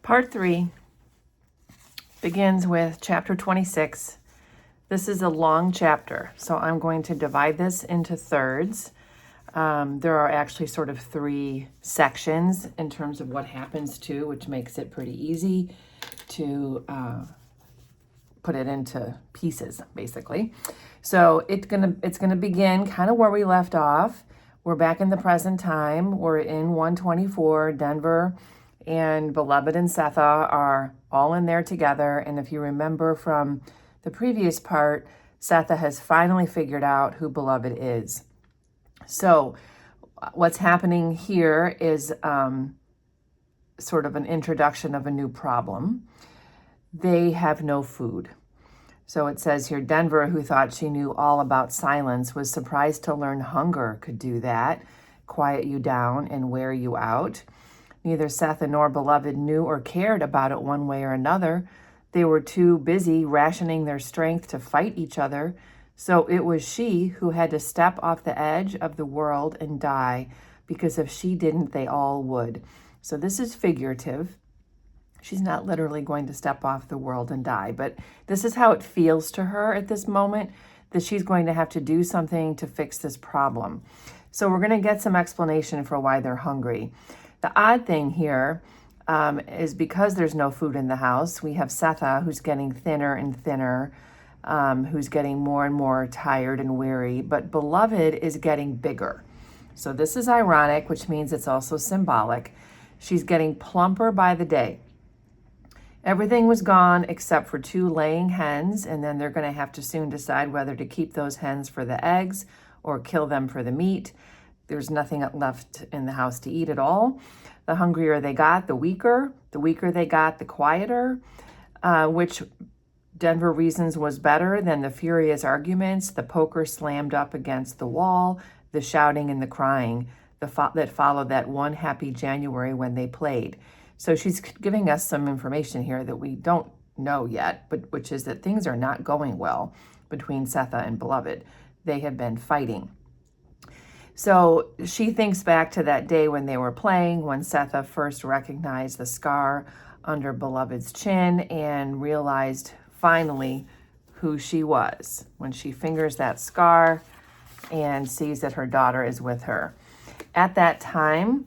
Part 3 begins with chapter 26. This is a long chapter, so I'm going to divide this into thirds. There are actually sort of 3 sections in terms of what happens to, which makes it pretty easy to put it into pieces, basically. So it's gonna begin kind of where we left off. We're back in the present time. We're in 124. Denver and Beloved and Sethe are all in there together. And if you remember from the previous part, Sethe has finally figured out who Beloved is. So what's happening here is sort of an introduction of a new problem. They have no food. So it says here, Denver, who thought she knew all about silence, was surprised to learn hunger could do that, quiet you down and wear you out. Neither Sethe nor Beloved knew or cared about it one way or another. They were too busy rationing their strength to fight each other. So it was she who had to step off the edge of the world and die, because if she didn't, they all would. So this is figurative. She's not literally going to step off the world and die, but this is how it feels to her at this moment, that she's going to have to do something to fix this problem. So we're going to get some explanation for why they're hungry. The odd thing here is because there's no food in the house, we have Sethe, who's getting thinner and thinner, who's getting more and more tired and weary, but Beloved is getting bigger. So this is ironic, which means it's also symbolic. She's getting plumper by the day. Everything was gone except for 2 laying hens, and then they're going to have to soon decide whether to keep those hens for the eggs or kill them for the meat. There's nothing left in the house to eat at all. The hungrier they got, the weaker they got, the quieter, which Denver reasons was better than the furious arguments, the poker slammed up against the wall, the shouting and the crying that followed that one happy January when they played. So she's giving us some information here that we don't know yet, but which is that things are not going well between Sethe and Beloved. They have been fighting. So she thinks back to that day when they were playing, when Sethe first recognized the scar under Beloved's chin and realized finally who she was, when she fingers that scar and sees that her daughter is with her. At that time,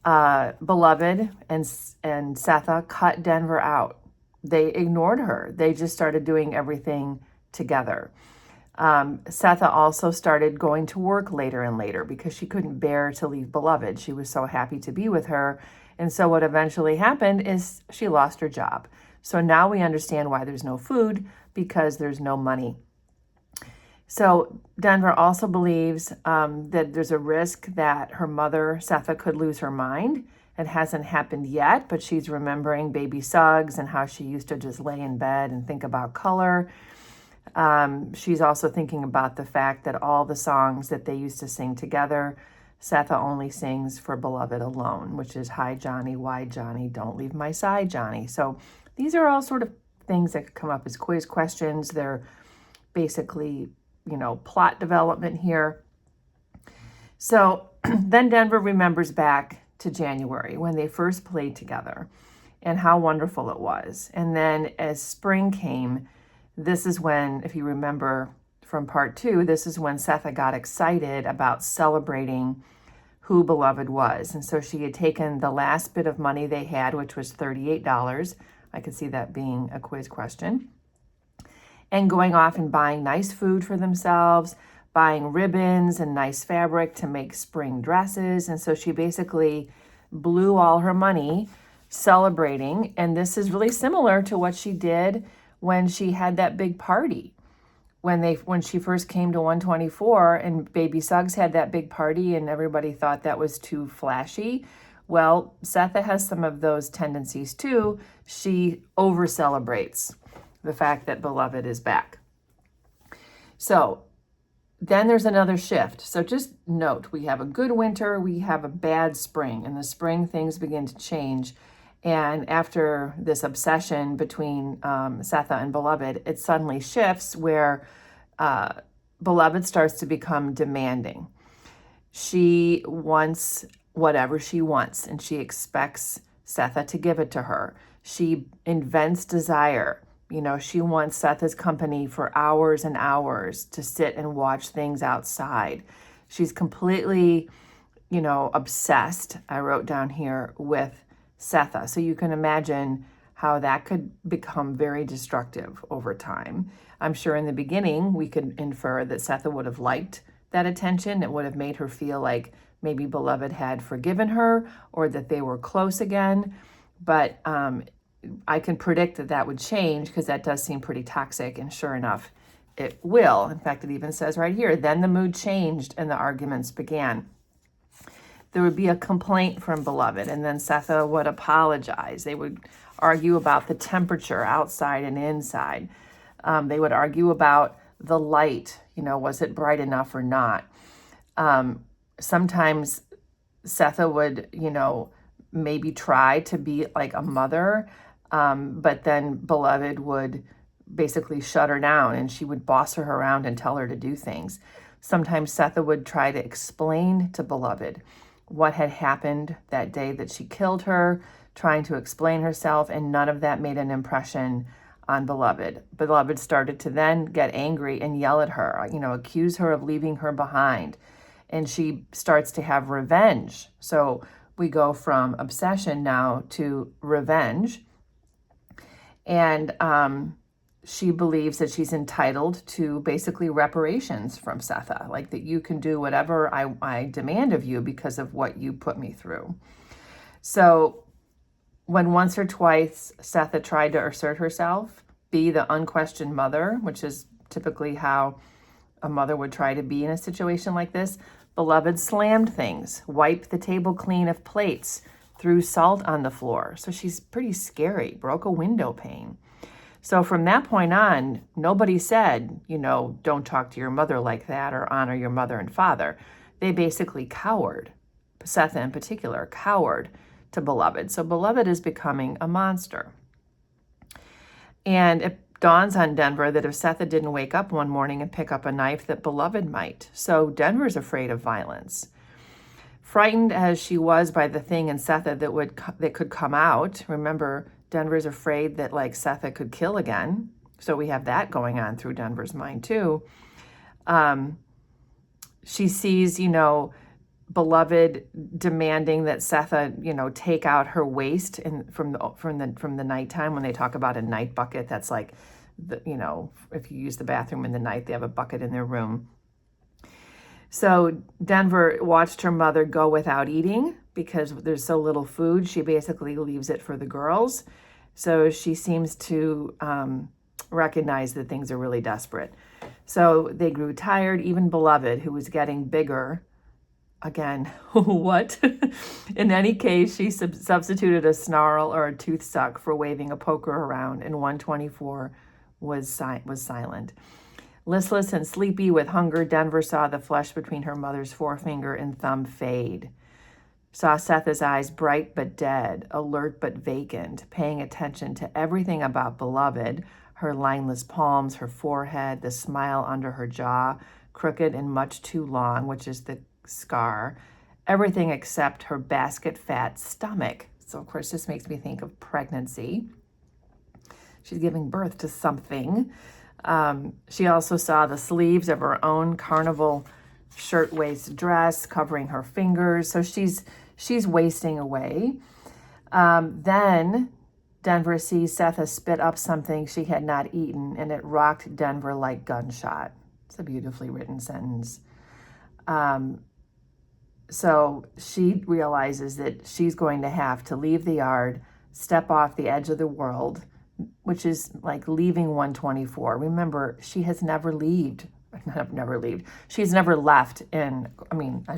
Beloved and Sethe cut Denver out. They ignored her. They just started doing everything together. Sethe also started going to work later and later because she couldn't bear to leave Beloved. She was so happy to be with her. And so what eventually happened is she lost her job. So now we understand why there's no food, because there's no money. So Denver also believes that there's a risk that her mother, Sethe, could lose her mind. It hasn't happened yet, but she's remembering Baby Suggs and how she used to just lay in bed and think about color. She's also thinking about the fact that all the songs that they used to sing together, Sethe only sings for Beloved alone, which is, hi, Johnny, why, Johnny, don't leave my side, Johnny. So these are all sort of things that could come up as quiz questions. They're basically, plot development here. So then Denver remembers back to January when they first played together and how wonderful it was. And then as spring came, this is when, if you remember from part 2, this is when Sethe got excited about celebrating who Beloved was. And so she had taken the last bit of money they had, which was $38. I could see that being a quiz question. And going off and buying nice food for themselves, buying ribbons and nice fabric to make spring dresses. And so she basically blew all her money celebrating. And this is really similar to what she did when she had that big party. When she first came to 124 and Baby Suggs had that big party and everybody thought that was too flashy. Well, Sethe has some of those tendencies too. She over-celebrates the fact that Beloved is back. So then there's another shift. So just note, we have a good winter, we have a bad spring. In the spring, things begin to change. And after this obsession between Sethe and Beloved, it suddenly shifts where Beloved starts to become demanding. She wants whatever she wants, and she expects Sethe to give it to her. She invents desire. She wants Sethe's company for hours and hours to sit and watch things outside. She's completely, obsessed, I wrote down here, with Sethe. So you can imagine how that could become very destructive over time. I'm sure in the beginning we could infer that Sethe would have liked that attention. It would have made her feel like maybe Beloved had forgiven her or that they were close again. But I can predict that that would change because that does seem pretty toxic, and sure enough, it will. In fact, it even says right here, then the mood changed and the arguments began. There would be a complaint from Beloved, and then Sethe would apologize. They would argue about the temperature outside and inside. They would argue about the light, was it bright enough or not? Sometimes Sethe would, maybe try to be like a mother, but then Beloved would basically shut her down and she would boss her around and tell her to do things. Sometimes Sethe would try to explain to Beloved what had happened that day that she killed her, trying to explain herself, and none of that made an impression on Beloved. Beloved started to then get angry and yell at her, accuse her of leaving her behind. And she starts to have revenge. So we go from obsession now to revenge. And she believes that she's entitled to basically reparations from Sethe, like that you can do whatever I demand of you because of what you put me through. So when once or twice Sethe tried to assert herself, be the unquestioned mother, which is typically how a mother would try to be in a situation like this, Beloved slammed things, wiped the table clean of plates, threw salt on the floor. So she's pretty scary, broke a window pane. So from that point on, nobody said, don't talk to your mother like that or honor your mother and father. They basically cowered, Sethe in particular, cowered to Beloved. So Beloved is becoming a monster. And it dawns on Denver that if Sethe didn't wake up one morning and pick up a knife, that Beloved might. So Denver's afraid of violence. Frightened as she was by the thing in Sethe that could come out, remember, Denver's afraid that Sethe could kill again. So we have that going on through Denver's mind too. She sees, Beloved demanding that Sethe, take out her waste from the nighttime. When they talk about a night bucket, that's like, if you use the bathroom in the night, they have a bucket in their room. So Denver watched her mother go without eating because there's so little food. She basically leaves it for the girls. So she seems to recognize that things are really desperate. So they grew tired. Even Beloved, who was getting bigger, again, what? In any case, she substituted a snarl or a tooth suck for waving a poker around, and 124 was silent. Listless and sleepy with hunger, Denver saw the flesh between her mother's forefinger and thumb fade. Saw Sethe's eyes bright but dead, alert but vacant, paying attention to everything about Beloved, her lineless palms, her forehead, the smile under her jaw, crooked and much too long, which is the scar, everything except her basket-fat stomach. So, of course, this makes me think of pregnancy. She's giving birth to something. She also saw the sleeves of her own carnival shirtwaist dress covering her fingers. So she's wasting away. Then Denver sees Sethe spit up something she had not eaten, and it rocked Denver like gunshot. It's a beautifully written sentence. So she realizes that she's going to have to leave the yard, step off the edge of the world, which is like leaving 124. Remember, she has never left I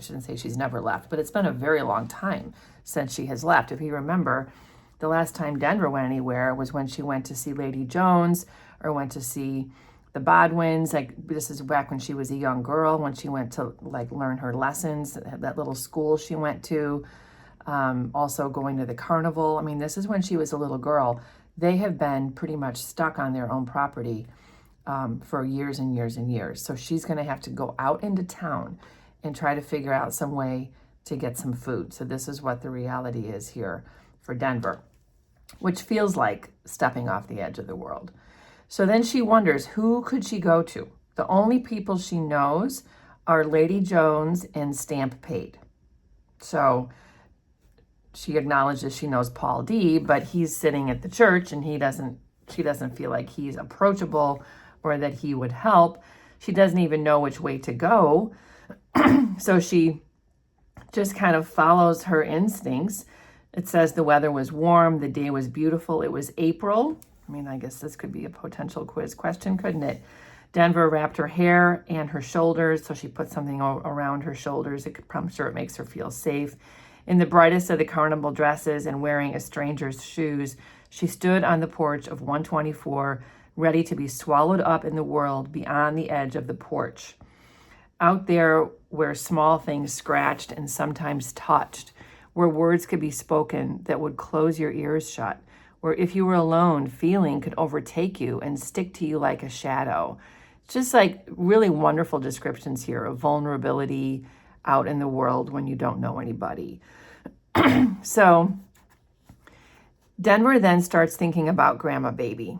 shouldn't say she's never left, but it's been a very long time since she has left. If you remember, the last time Denver went anywhere was when she went to see Lady Jones or went to see the Bodwins. This is back when she was a young girl, when she went to learn her lessons, that little school she went to, also going to the carnival. This is when she was a little girl. They have been pretty much stuck on their own property for years and years and years. So she's going to have to go out into town and try to figure out some way to get some food. So this is what the reality is here for Denver, which feels like stepping off the edge of the world. So then she wonders, who could she go to? The only people she knows are Lady Jones and Stamp Paid. So she acknowledges she knows Paul D, but he's sitting at the church and she doesn't feel like he's approachable or that he would help. She doesn't even know which way to go. So she just kind of follows her instincts. It says the weather was warm, the day was beautiful. It was April. I mean, I guess this could be a potential quiz question, couldn't it? Denver wrapped her hair and her shoulders, so she put something around her shoulders. I'm sure it makes her feel safe. In the brightest of the carnival dresses and wearing a stranger's shoes, she stood on the porch of 124, ready to be swallowed up in the world beyond the edge of the porch. Out there where small things scratched and sometimes touched, where words could be spoken that would close your ears shut, where if you were alone, feeling could overtake you and stick to you like a shadow. Just like really wonderful descriptions here of vulnerability out in the world when you don't know anybody. So Denver then starts thinking about Grandma Baby.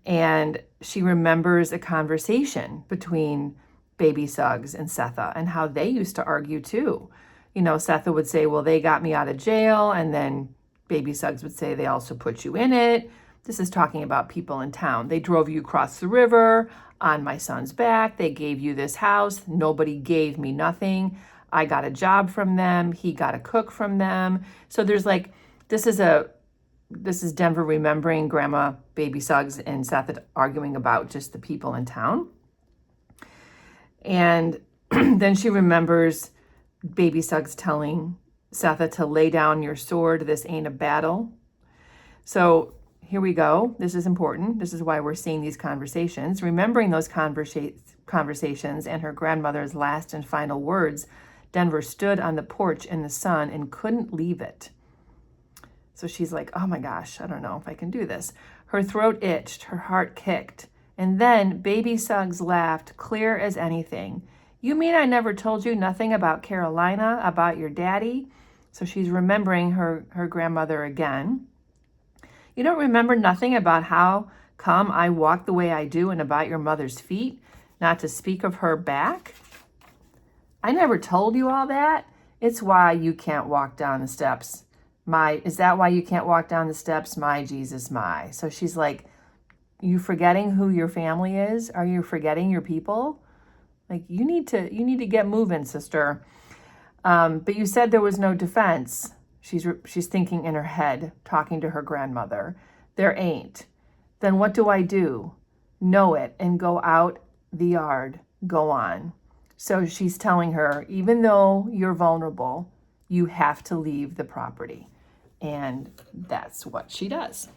And she remembers a conversation between Baby Suggs and Sethe and how they used to argue too. You know, Sethe would say, well, they got me out of jail. And then Baby Suggs would say, they also put you in it. This is talking about people in town. They drove you across the river on my son's back. They gave you this house. Nobody gave me nothing. I got a job from them. He got a cook from them. So there's like, this is Denver remembering Grandma Baby Suggs and Sethe arguing about just the people in town. And then she remembers Baby Suggs telling Sethe to lay down your sword. This ain't a battle. So here we go. This is important. This is why we're seeing these conversations. Remembering those conversations and her grandmother's last and final words, Denver stood on the porch in the sun and couldn't leave it. So she's like, oh my gosh, I don't know if I can do this. Her throat itched, her heart kicked. And then Baby Suggs laughed, clear as anything. You mean I never told you nothing about Carolina, about your daddy? So she's remembering her grandmother again. You don't remember nothing about how come I walk the way I do and about your mother's feet, not to speak of her back? I never told you all that. It's why you can't walk down the steps. Is that why you can't walk down the steps? My Jesus, my. So she's like, you forgetting who your family is? Are you forgetting your people? Like, you need to get moving, sister. But you said there was no defense. She's thinking in her head, talking to her grandmother. There ain't. Then what do I do? Know it and go out the yard. Go on. So she's telling her, even though you're vulnerable, you have to leave the property. And that's what she does.